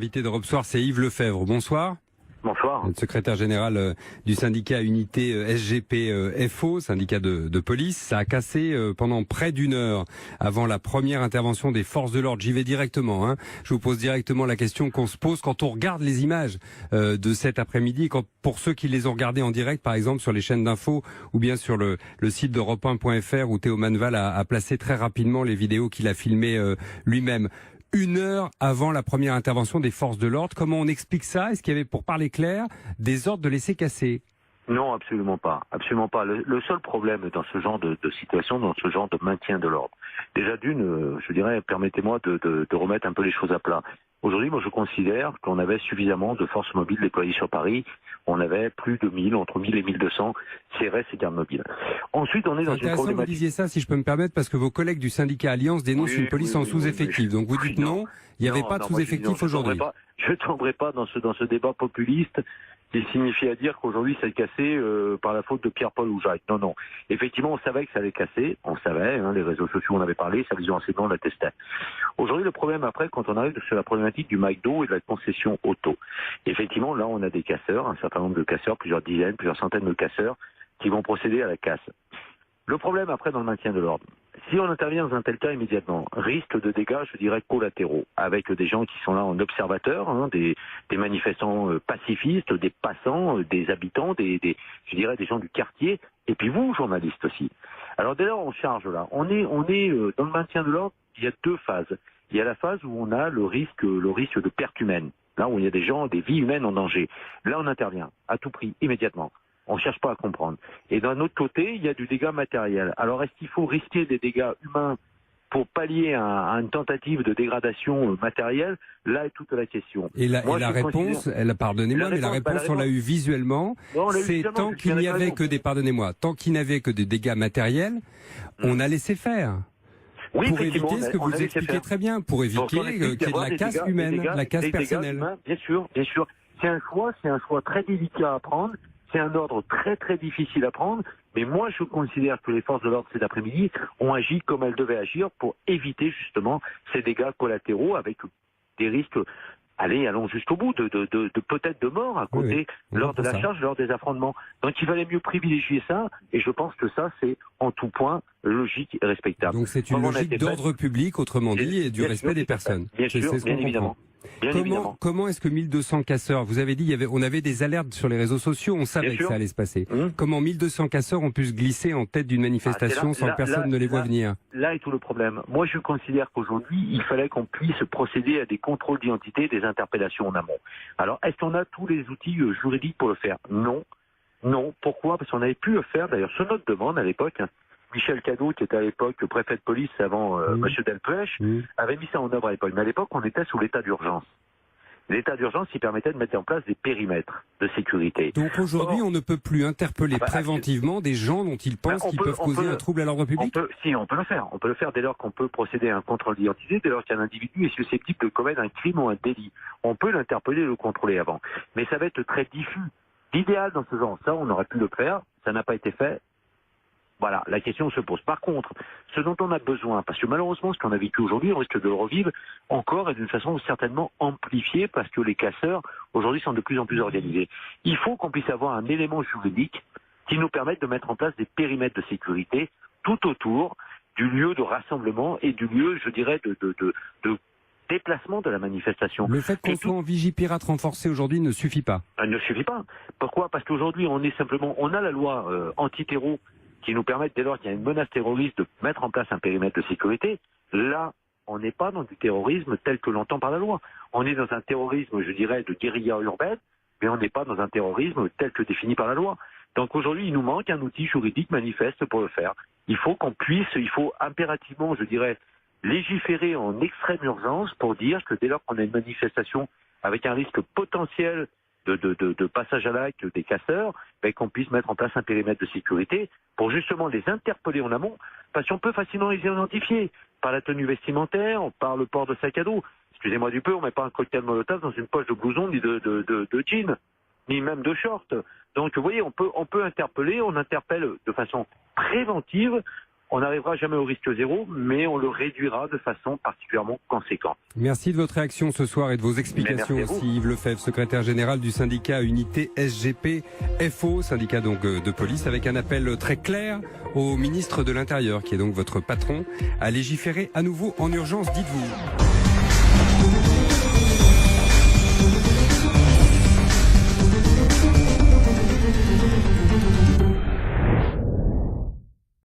L'invité d'Europe Soir, c'est Yves Lefebvre. Bonsoir. Bonsoir. Le secrétaire général du syndicat Unité SGP-FO, syndicat de police. Ça a cassé pendant près d'une heure avant la première intervention des forces de l'ordre. J'y vais directement. Je vous pose directement la question qu'on se pose quand on regarde les images de cet après-midi. Pour ceux qui les ont regardées en direct, par exemple sur les chaînes d'infos ou bien sur le site d'Europe1.fr où Théo Manval a placé très rapidement les vidéos qu'il a filmées lui-même. Une heure avant la première intervention des forces de l'ordre. Comment on explique ça? Est-ce qu'il y avait, pour parler clair, des ordres de laisser casser? Non, absolument pas. Absolument pas. Le seul problème dans ce genre de situation, dans ce genre de maintien de l'ordre, déjà d'une, je dirais, permettez-moi de remettre un peu les choses à plat. Aujourd'hui, moi, je considère qu'on avait suffisamment de forces mobiles déployées sur Paris. On avait plus de 1000, entre 1000 et 1200 CRS et gardes mobiles. Ensuite, on est dans une problématique... Intéressant que vous disiez ça, si je peux me permettre, parce que vos collègues du syndicat Alliance dénoncent une police en sous-effectif. Donc vous dites non, il n'y avait pas de sous-effectif aujourd'hui. Je ne tomberai pas dans ce débat populiste qui signifie à dire qu'aujourd'hui ça est cassé par la faute de Pierre-Paul ou Jacques. Non. Effectivement, on savait que ça allait casser. On savait, les réseaux sociaux en avaient parlé, ça les enseignants l'attestaient. Aujourd'hui, le problème après, quand on arrive sur la problématique du McDo et de la concession auto. Effectivement, là, on a des casseurs, un certain nombre de casseurs, plusieurs dizaines, plusieurs centaines de casseurs qui vont procéder à la casse. Le problème après dans le maintien de l'ordre, si on intervient dans un tel cas immédiatement, risque de dégâts, je dirais, collatéraux, avec des gens qui sont là en observateur, des manifestants pacifistes, des passants, des habitants, je dirais des gens du quartier, et puis vous, journalistes aussi. Alors dès lors, on charge là. On est dans le maintien de l'ordre, il y a deux phases. Il y a la phase où on a le risque de perte humaine, là où il y a des gens, des vies humaines en danger. Là, on intervient à tout prix, immédiatement. On ne cherche pas à comprendre. Et d'un autre côté, il y a du dégât matériel. Alors, est-ce qu'il faut risquer des dégâts humains pour pallier à une tentative de dégradation matérielle? Là est toute la question. Et la réponse, pardonnez-moi, mais la réponse, on l'a eue visuellement, c'est tant qu'il n'y avait que des dégâts matériels, on a laissé faire. Oui, pour éviter ce que vous expliquez très bien, pour éviter qu'il y ait de la casse humaine, la casse personnelle. Bien sûr. C'est un choix très délicat à prendre. C'est un ordre très très difficile à prendre, mais moi je considère que les forces de l'ordre cet après-midi ont agi comme elles devaient agir pour éviter justement ces dégâts collatéraux avec des risques, allons jusqu'au bout, de peut-être de mort à côté lors de la charge, lors des affrontements. Donc il valait mieux privilégier ça, et je pense que ça c'est en tout point logique et respectable. Donc c'est une logique d'ordre public, autrement dit, et du respect des personnes. Bien sûr, bien évidemment. Comment est-ce que 1200 casseurs, vous avez dit, on avait des alertes sur les réseaux sociaux, on savait que ça allait se passer. Comment 1200 casseurs ont pu se glisser en tête d'une manifestation sans que personne ne les voit venir? Là est tout le problème. Moi je considère qu'aujourd'hui, il fallait qu'on puisse procéder à des contrôles d'identité, des interpellations en amont. Alors est-ce qu'on a tous les outils juridiques pour le faire? Non. Pourquoi? Parce qu'on avait pu le faire, d'ailleurs, sur notre demande à l'époque. Michel Cadot, qui était à l'époque préfet de police avant M. Delpech, avait mis ça en œuvre à l'époque. Mais à l'époque, on était sous l'état d'urgence. L'état d'urgence, il permettait de mettre en place des périmètres de sécurité. Donc aujourd'hui, on ne peut plus interpeller préventivement des gens dont ils pensent qu'ils peuvent causer un trouble à l'ordre public? On peut le faire. On peut le faire dès lors qu'on peut procéder à un contrôle d'identité, dès lors qu'un individu est susceptible de commettre un crime ou un délit. On peut l'interpeller et le contrôler avant. Mais ça va être très diffus. L'idéal dans ce genre, ça, on aurait pu le faire. Ça n'a pas été fait. Voilà, la question se pose. Par contre, ce dont on a besoin, parce que malheureusement, ce qu'on a vécu aujourd'hui, on risque de le revivre encore et d'une façon certainement amplifiée, parce que les casseurs, aujourd'hui, sont de plus en plus organisés. Il faut qu'on puisse avoir un élément juridique qui nous permette de mettre en place des périmètres de sécurité tout autour du lieu de rassemblement et du lieu, je dirais, de déplacement de la manifestation. Le fait qu'on soit en Vigipirate renforcée aujourd'hui ne suffit pas. Elle ne suffit pas. Pourquoi? Parce qu'aujourd'hui, on a la loi anti-terreau qui nous permettent, dès lors qu'il y a une menace terroriste, de mettre en place un périmètre de sécurité. Là, on n'est pas dans du terrorisme tel que l'entend par la loi. On est dans un terrorisme, je dirais, de guérilla urbaine, mais on n'est pas dans un terrorisme tel que défini par la loi. Donc aujourd'hui, il nous manque un outil juridique manifeste pour le faire. Il faut impérativement, je dirais, légiférer en extrême urgence pour dire que dès lors qu'on a une manifestation avec un risque potentiel de passage à l'acte des casseurs, qu'on puisse mettre en place un périmètre de sécurité pour justement les interpeller en amont, parce qu'on peut facilement les identifier par la tenue vestimentaire, par le port de sac à dos. Excusez-moi du peu, on ne met pas un cocktail Molotov dans une poche de blouson ni de jean, ni même de short. Donc vous voyez, on peut interpeller, on interpelle de façon préventive On n'arrivera jamais au risque zéro, mais on le réduira de façon particulièrement conséquente. Merci de votre réaction ce soir et de vos explications aussi, Yves Lefebvre, secrétaire général du syndicat Unité SGP FO, syndicat donc de police, avec un appel très clair au ministre de l'Intérieur, qui est donc votre patron, à légiférer à nouveau en urgence, dites-vous.